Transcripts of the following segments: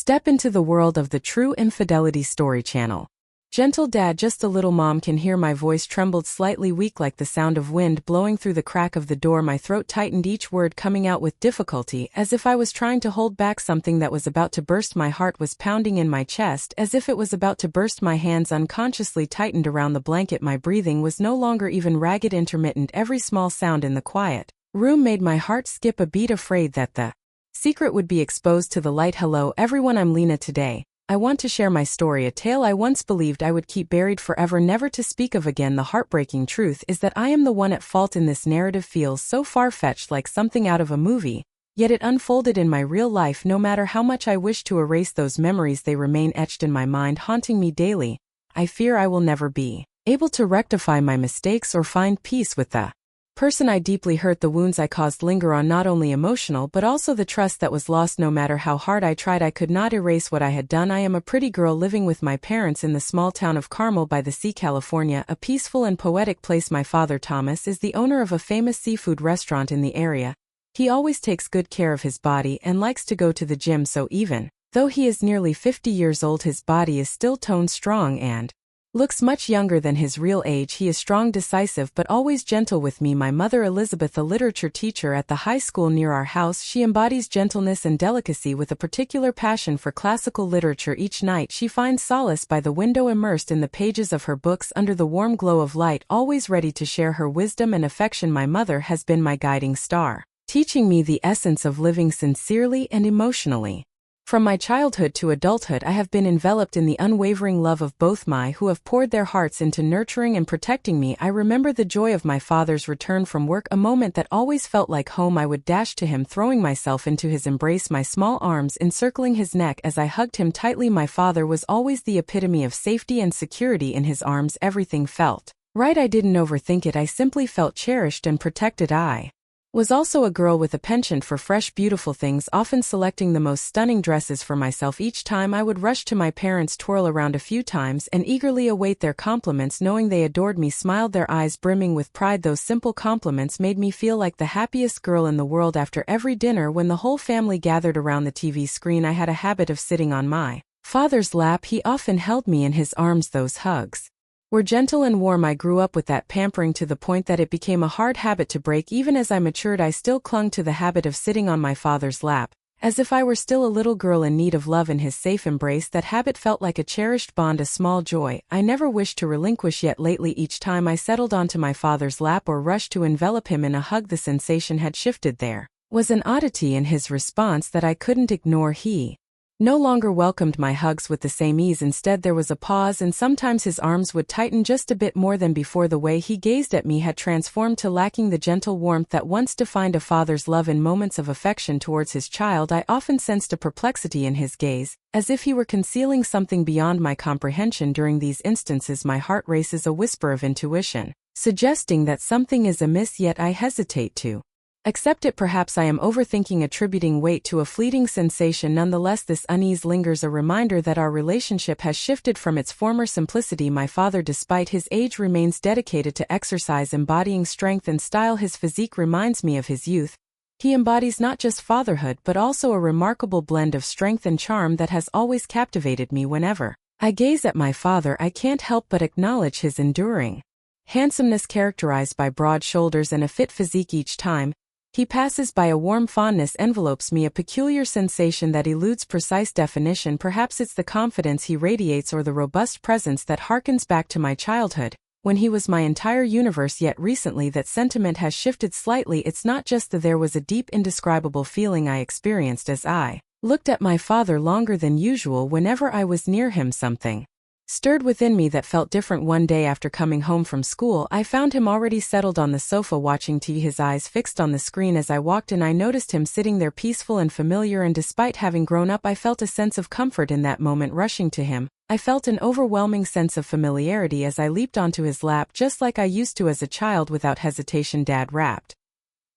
Step into the world of the True Infidelity Story channel. Gentle dad, just a little mom can hear my voice trembled slightly weak like the sound of wind blowing through the crack of the door. My throat tightened, each word coming out with difficulty, as if I was trying to hold back something that was about to burst. My heart was pounding in my chest, as if it was about to burst. My hands unconsciously tightened around the blanket. My breathing was no longer even ragged, intermittent. Every small sound in the quiet room made my heart skip a beat, afraid that the secret would be exposed to the light. Hello everyone, I'm Lena. Today, I want to share my story, a tale I once believed I would keep buried forever, never to speak of again. The heartbreaking truth is that I am the one at fault in this narrative. Feels so far-fetched, like something out of a movie, yet it unfolded in my real life. No matter how much I wish to erase those memories, they remain etched in my mind, haunting me daily. I fear I will never be able to rectify my mistakes or find peace with the person I deeply hurt. The wounds I caused linger on, not only emotional but also the trust that was lost. No matter how hard I tried, I could not erase what I had done. I am a pretty girl living with my parents in the small town of Carmel by the Sea, California, a peaceful and poetic place. My father, Thomas, is the owner of a famous seafood restaurant in the area. He always takes good care of his body and likes to go to the gym, so even though he is nearly 50 years old, his body is still toned, strong, and looks much younger than his real age. He is strong, decisive, but always gentle with me. My mother, Elizabeth, a literature teacher at the high school near our house, she embodies gentleness and delicacy with a particular passion for classical literature. Each night she finds solace by the window, immersed in the pages of her books under the warm glow of light, always ready to share her wisdom and affection. My mother has been my guiding star, teaching me the essence of living sincerely and emotionally. From my childhood to adulthood, I have been enveloped in the unwavering love of both my who have poured their hearts into nurturing and protecting me. I remember the joy of my father's return from work, a moment that always felt like home. I would dash to him, throwing myself into his embrace, my small arms encircling his neck as I hugged him tightly. My father was always the epitome of safety and security. In his arms, everything felt right. I didn't overthink it, I simply felt cherished and protected. I was also a girl with a penchant for fresh, beautiful things, often selecting the most stunning dresses for myself. Each time I would rush to my parents, twirl around a few times, and eagerly await their compliments, knowing they adored me, smiled, their eyes brimming with pride. Those simple compliments made me feel like the happiest girl in the world. After every dinner, when the whole family gathered around the TV screen, I had a habit of sitting on my father's lap. He often held me in his arms. Those hugs were gentle and warm. I grew up with that pampering to the point that it became a hard habit to break. Even as I matured, I still clung to the habit of sitting on my father's lap, as if I were still a little girl in need of love in his safe embrace. That habit felt like a cherished bond, a small joy I never wished to relinquish. Yet lately, each time I settled onto my father's lap or rushed to envelop him in a hug, the sensation had shifted. There was an oddity in his response that I couldn't ignore. He no longer welcomed my hugs with the same ease. Instead, there was a pause, and sometimes his arms would tighten just a bit more than before. The way he gazed at me had transformed to lacking the gentle warmth that once defined a father's love. In moments of affection towards his child, I often sensed a perplexity in his gaze, as if he were concealing something beyond my comprehension. During these instances, my heart races, a whisper of intuition, suggesting that something is amiss, yet I hesitate to accept it. Perhaps I am overthinking, attributing weight to a fleeting sensation. Nonetheless, this unease lingers, a reminder that our relationship has shifted from its former simplicity. My father, despite his age, remains dedicated to exercise, embodying strength and style. His physique reminds me of his youth. He embodies not just fatherhood but also a remarkable blend of strength and charm that has always captivated me. Whenever I gaze at my father, I can't help but acknowledge his enduring handsomeness, characterized by broad shoulders and a fit physique. Each time he passes by, a warm fondness envelopes me, a peculiar sensation that eludes precise definition. Perhaps it's the confidence he radiates or the robust presence that harkens back to my childhood, when he was my entire universe. Yet recently that sentiment has shifted slightly. It's not just that there was a deep, indescribable feeling I experienced as I looked at my father longer than usual. Whenever I was near him, something stirred within me that felt different. One day after coming home from school, I found him already settled on the sofa watching TV, his eyes fixed on the screen. As I walked in, I noticed him sitting there, peaceful and familiar, and despite having grown up, I felt a sense of comfort in that moment. Rushing to him, I felt an overwhelming sense of familiarity as I leaped onto his lap, just like I used to as a child. Without hesitation, Dad wrapped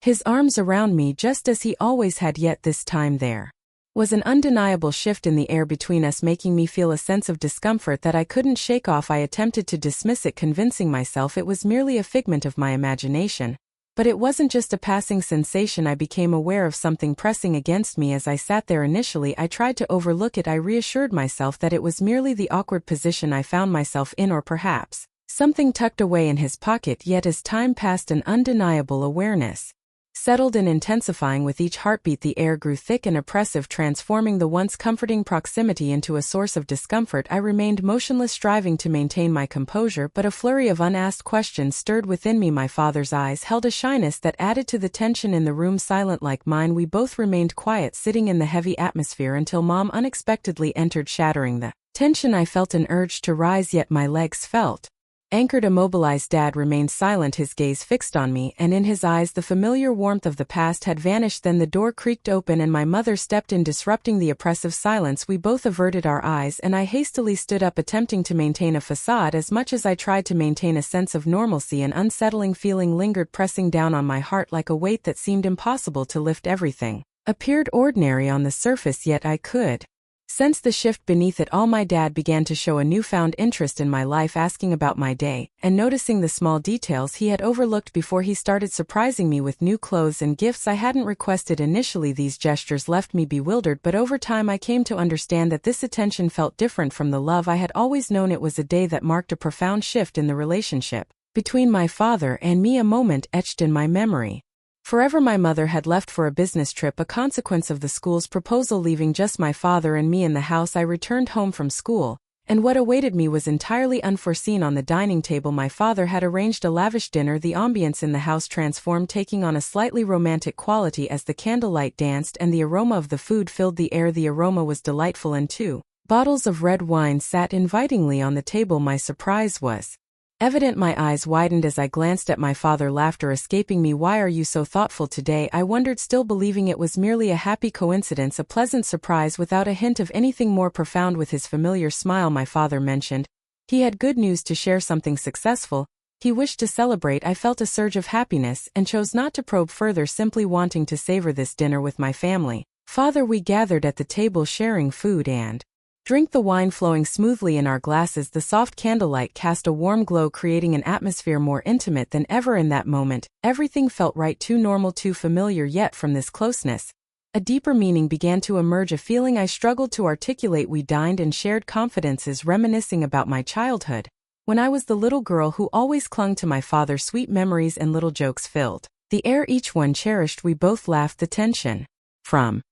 his arms around me just as he always had, yet this time there was an undeniable shift in the air between us, making me feel a sense of discomfort that I couldn't shake off. I attempted to dismiss it, convincing myself it was merely a figment of my imagination, But it wasn't just a passing sensation. I became aware of something pressing against me as I sat there. Initially, I tried to overlook it. I reassured myself that it was merely the awkward position I found myself in, or perhaps something tucked away in his pocket. Yet as time passed, an undeniable awareness settled in, intensifying with each heartbeat. The air grew thick and oppressive, transforming the once comforting proximity into a source of discomfort. I remained motionless, striving to maintain my composure, but a flurry of unasked questions stirred within me. My father's eyes held a shyness that added to the tension in the room. Silent like mine, we both remained quiet, sitting in the heavy atmosphere until Mom unexpectedly entered, shattering the tension. I felt an urge to rise, yet my legs felt anchored, immobilized. Dad remained silent, his gaze fixed on me, and in his eyes the familiar warmth of the past had vanished. Then the door creaked open and my mother stepped in, disrupting the oppressive silence. We both averted our eyes, and I hastily stood up, attempting to maintain a facade. As much as I tried to maintain a sense of normalcy, an unsettling feeling lingered, pressing down on my heart like a weight that seemed impossible to lift. Everything appeared ordinary on the surface, yet I could sense the shift beneath it all. My dad began to show a newfound interest in my life, asking about my day, and noticing the small details he had overlooked before. He started surprising me with new clothes and gifts I hadn't requested. Initially, these gestures left me bewildered, but over time I came to understand that this attention felt different from the love I had always known. It was a day that marked a profound shift in the relationship between my father and me, a moment etched in my memory forever. My mother had left for a business trip, a consequence of the school's proposal, leaving just my father and me in the house. I returned home from school, and what awaited me was entirely unforeseen. On the dining table, my father had arranged a lavish dinner. The ambience in the house transformed, taking on a slightly romantic quality as the candlelight danced and the aroma of the food filled the air. The aroma was delightful, and 2 bottles of red wine sat invitingly on the table. My surprise was evident. My eyes widened as I glanced at my father, laughter escaping me. "Why are you so thoughtful today?" I wondered, still believing it was merely a happy coincidence, a pleasant surprise without a hint of anything more profound. With his familiar smile, my father mentioned he had good news to share, something successful he wished to celebrate. I felt a surge of happiness and chose not to probe further, simply wanting to savor this dinner with my family. "Father," we gathered at the table, sharing food and drink, the wine flowing smoothly in our glasses. The soft candlelight cast a warm glow, creating an atmosphere more intimate than ever. In that moment, everything felt right, too normal, too familiar. Yet from this closeness, a deeper meaning began to emerge, a feeling I struggled to articulate. We dined and shared confidences, reminiscing about my childhood, when I was the little girl who always clung to my father. Sweet memories and little jokes filled the air, each one cherished. We both laughed, the tension from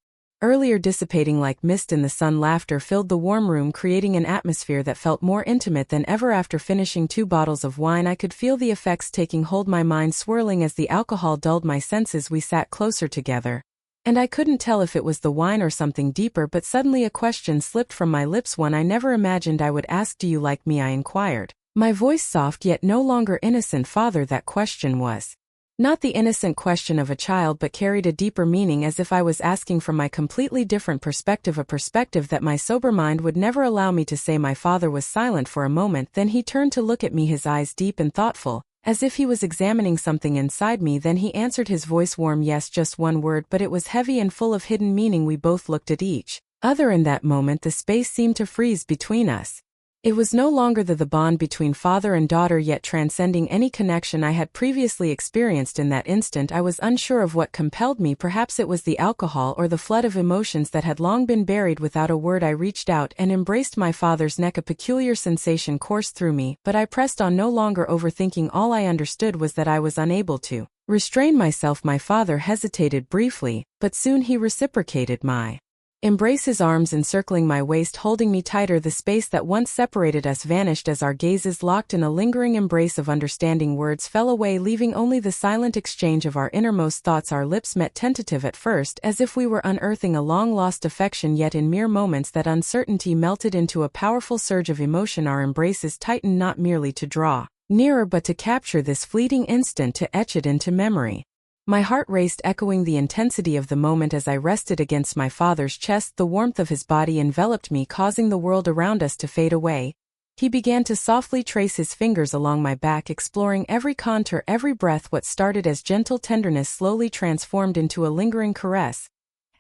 earlier dissipating like mist in the sun. Laughter filled the warm room, creating an atmosphere that felt more intimate than ever. After finishing 2 bottles of wine, I could feel the effects taking hold, my mind swirling as the alcohol dulled my senses. We sat closer together, and I couldn't tell if it was the wine or something deeper, but suddenly a question slipped from my lips, one I never imagined I would ask. "Do you like me?" I inquired, my voice soft yet no longer innocent. "Father," that question was not the innocent question of a child, but carried a deeper meaning, as if I was asking from my completely different perspective, a perspective that my sober mind would never allow me to say. My father was silent for a moment, then he turned to look at me, his eyes deep and thoughtful, as if he was examining something inside me. Then he answered, his voice warm, "Yes," just one word, but it was heavy and full of hidden meaning. We both looked at each other. In that moment, the space seemed to freeze between us. It was no longer the bond between father and daughter, yet transcending any connection I had previously experienced. In that instant, I was unsure of what compelled me. Perhaps it was the alcohol or the flood of emotions that had long been buried. Without a word, I reached out and embraced my father's neck. A peculiar sensation coursed through me, but I pressed on, no longer overthinking. All I understood was that I was unable to restrain myself. My father hesitated briefly, but soon he reciprocated my embrace, his arms encircling my waist, holding me tighter. The space that once separated us vanished as our gazes locked in a lingering embrace of understanding. Words fell away, leaving only the silent exchange of our innermost thoughts. Our lips met, tentative at first, as if we were unearthing a long-lost affection, yet in mere moments that uncertainty melted into a powerful surge of emotion. Our embraces tightened, not merely to draw nearer but to capture this fleeting instant, to etch it into memory. My heart raced, echoing the intensity of the moment as I rested against my father's chest. The warmth of his body enveloped me, causing the world around us to fade away. He began to softly trace his fingers along my back, exploring every contour, every breath. What started as gentle tenderness slowly transformed into a lingering caress.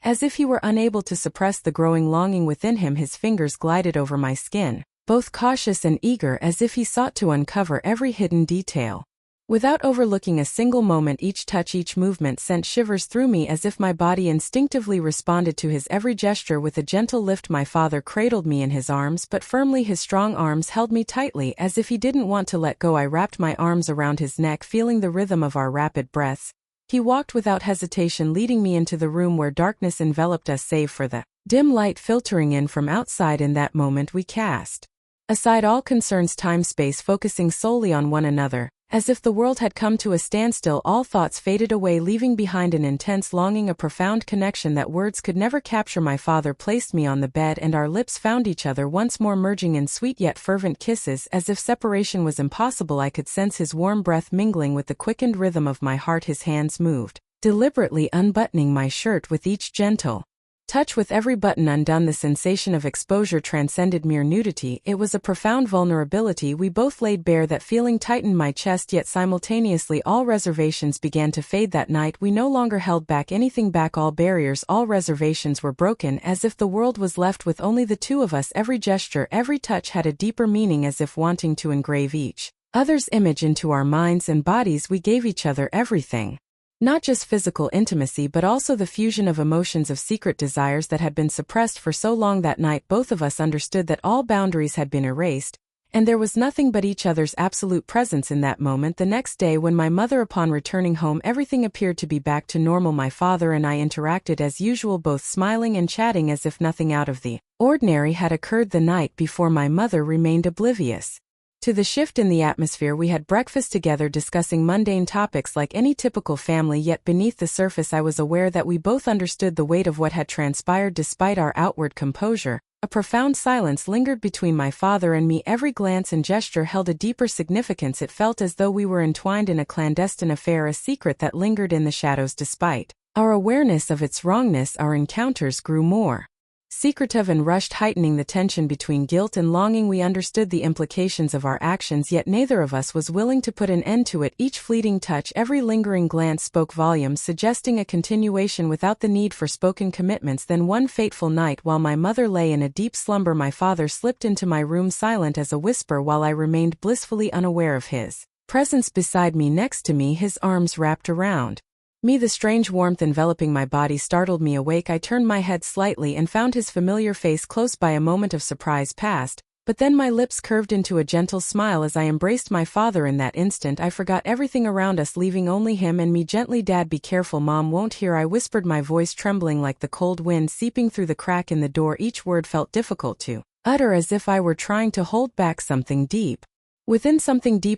As if he were unable to suppress the growing longing within him, his fingers glided over my skin, both cautious and eager, as if he sought to uncover every hidden detail. Without overlooking a single moment, each touch, each movement sent shivers through me as if my body instinctively responded to his every gesture. With a gentle lift, my father cradled me in his arms, but firmly. His strong arms held me tightly as if he didn't want to let go. I wrapped my arms around his neck, feeling the rhythm of our rapid breaths. He walked without hesitation, leading me into the room where darkness enveloped us save for the dim light filtering in from outside. In that moment we cast aside all concerns, time, space, focusing solely on one another. As if the world had come to a standstill, all thoughts faded away, leaving behind an intense longing, a profound connection that words could never capture. My father placed me on the bed and our lips found each other once more, merging in sweet yet fervent kisses. As if separation was impossible, I could sense his warm breath mingling with the quickened rhythm of my heart. His hands moved, deliberately unbuttoning my shirt with each gentle touch. With every button undone, the sensation of exposure transcended mere nudity. It was a profound vulnerability we both laid bare. That feeling tightened my chest, yet simultaneously all reservations began to fade. That night we no longer held back anything, all barriers, all reservations were broken, as if the world was left with only the two of us. Every gesture, every touch had a deeper meaning, as if wanting to engrave each other's image into our minds and bodies. We gave each other everything. Not just physical intimacy, but also the fusion of emotions, of secret desires that had been suppressed for so long. That night both of us understood that all boundaries had been erased, and there was nothing but each other's absolute presence in that moment. The next day, when my mother, upon returning home, everything appeared to be back to normal. My father and I interacted as usual, both smiling and chatting as if nothing out of the ordinary had occurred the night before. My mother remained oblivious to the shift in the atmosphere. We had breakfast together, discussing mundane topics like any typical family, yet beneath the surface I was aware that we both understood the weight of what had transpired. Despite our outward composure, a profound silence lingered between my father and me. Every glance and gesture held a deeper significance. It felt as though we were entwined in a clandestine affair, a secret that lingered in the shadows. Despite our awareness of its wrongness, our encounters grew more secretive and rushed, heightening the tension between guilt and longing. We understood the implications of our actions, yet neither of us was willing to put an end to it. Each fleeting touch, every lingering glance spoke volumes, suggesting a continuation without the need for spoken commitments. Then one fateful night, while my mother lay in a deep slumber, my father slipped into my room, silent as a whisper, while I remained blissfully unaware of his presence beside me. Next to me, his arms wrapped around me, the strange warmth enveloping my body startled me. Awake, I turned my head slightly and found his familiar face close by. A moment of surprise passed, but then my lips curved into a gentle smile as I embraced my father. In that instant I forgot everything around us, leaving only him and me. Gently, Dad, be careful, Mom won't hear, I whispered, my voice trembling like the cold wind seeping through the crack in the door. Each word felt difficult to utter, as if I were trying to hold back something deep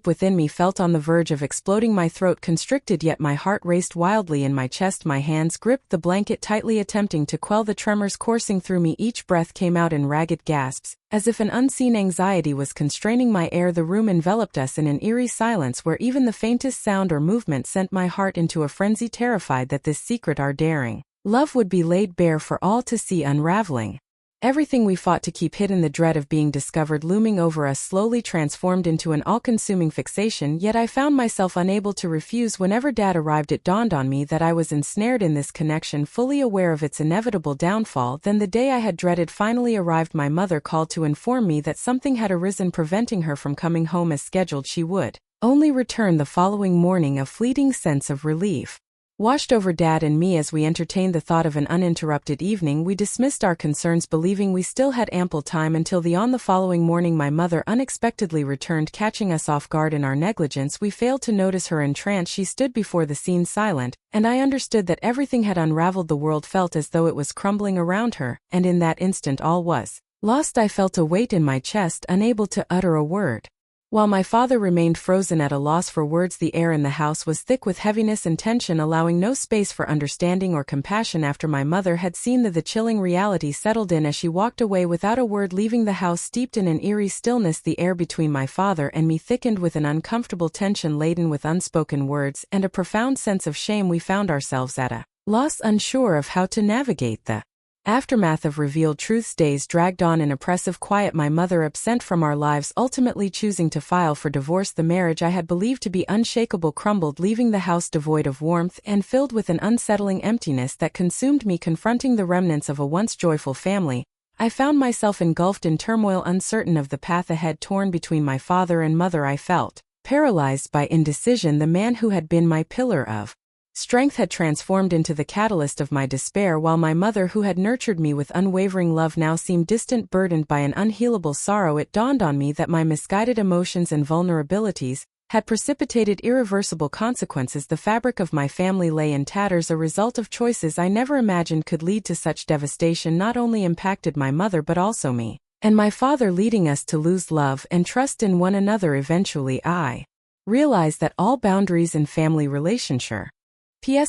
within me felt on the verge of exploding. My throat constricted, yet my heart raced wildly in my chest. My hands gripped the blanket tightly, attempting to quell the tremors coursing through me. Each breath came out in ragged gasps, as if an unseen anxiety was constraining my air. The room enveloped us in an eerie silence where even the faintest sound or movement sent my heart into a frenzy, terrified that this secret, our daring love, would be laid bare for all to see, unraveling everything we fought to keep hidden. The dread of being discovered looming over us slowly transformed into an all-consuming fixation, yet I found myself unable to refuse. Whenever Dad arrived, it dawned on me that I was ensnared in this connection, fully aware of its inevitable downfall. Then the day I had dreaded finally arrived. My mother called to inform me that something had arisen preventing her from coming home as scheduled. She would only return the following morning. A fleeting sense of relief washed over Dad and me as we entertained the thought of an uninterrupted evening. We dismissed our concerns, believing we still had ample time until the following morning. My mother unexpectedly returned, catching us off guard in our negligence. We failed to notice her entrance. She stood before the scene silent, and I understood that everything had unraveled. The world felt as though it was crumbling around her, and in that instant all was lost. I felt a weight in my chest, unable to utter a word. While my father remained frozen at a loss for words, the air in the house was thick with heaviness and tension, allowing no space for understanding or compassion. After my mother had seen the chilling reality settled in as she walked away without a word, leaving the house steeped in an eerie stillness, the air between my father and me thickened with an uncomfortable tension laden with unspoken words and a profound sense of shame. We found ourselves at a loss, unsure of how to navigate the aftermath of revealed truths. Days dragged on in oppressive quiet, my mother absent from our lives, ultimately choosing to file for divorce. The marriage I had believed to be unshakable crumbled, leaving the house devoid of warmth and filled with an unsettling emptiness that consumed me. Confronting the remnants of a once joyful family, I found myself engulfed in turmoil, uncertain of the path ahead. Torn between my father and mother, I felt Paralyzed by indecision, the man who had been my pillar of strength had transformed into the catalyst of my despair, while my mother, who had nurtured me with unwavering love, now seemed distant, burdened by an unhealable sorrow. It dawned on me that my misguided emotions and vulnerabilities had precipitated irreversible consequences. The fabric of my family lay in tatters, a result of choices I never imagined could lead to such devastation. Not only impacted my mother but also me and my father, leading us to lose love and trust in one another. Eventually, I realized that all boundaries in family relationships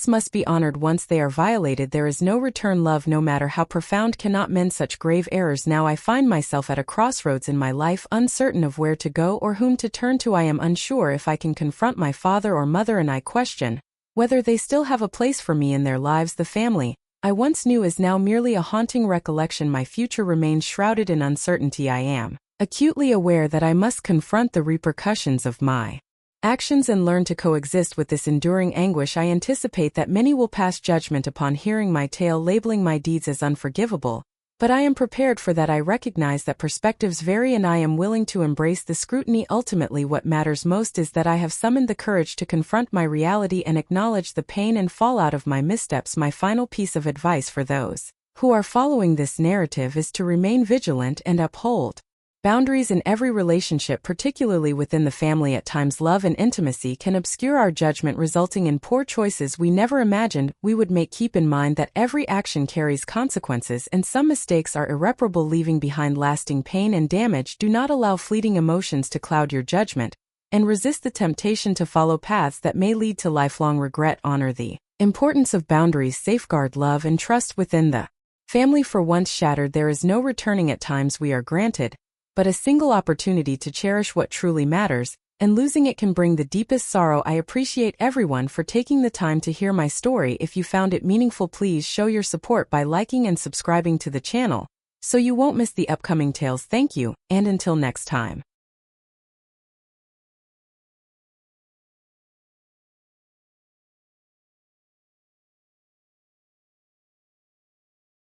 must be honored. Once they are violated, there is no return. Love, no matter how profound, cannot mend such grave errors. Now I find myself at a crossroads in my life, uncertain of where to go or whom to turn to. I am unsure if I can confront my father or mother, and I question whether they still have a place for me in their lives. The family I once knew is now merely a haunting recollection. My future remains shrouded in uncertainty. I am acutely aware that I must confront the repercussions of my actions and learn to coexist with this enduring anguish. I anticipate that many will pass judgment upon hearing my tale, labeling my deeds as unforgivable, but I am prepared for that. I recognize that perspectives vary, and I am willing to embrace the scrutiny. Ultimately, what matters most is that I have summoned the courage to confront my reality and acknowledge the pain and fallout of my missteps. My final piece of advice for those who are following this narrative is to remain vigilant and uphold boundaries in every relationship, particularly within the family. At times, love and intimacy can obscure our judgment, resulting in poor choices we never imagined we would make. Keep in mind that every action carries consequences, and some mistakes are irreparable, leaving behind lasting pain and damage. Do not allow fleeting emotions to cloud your judgment, and resist the temptation to follow paths that may lead to lifelong regret. Honor the importance of boundaries, safeguard love and trust within the family. For once shattered, there is no returning. At times we are granted but a single opportunity to cherish what truly matters, and losing it can bring the deepest sorrow. I appreciate everyone for taking the time to hear my story. If you found it meaningful, please show your support by liking and subscribing to the channel, so you won't miss the upcoming tales. Thank you, and until next time.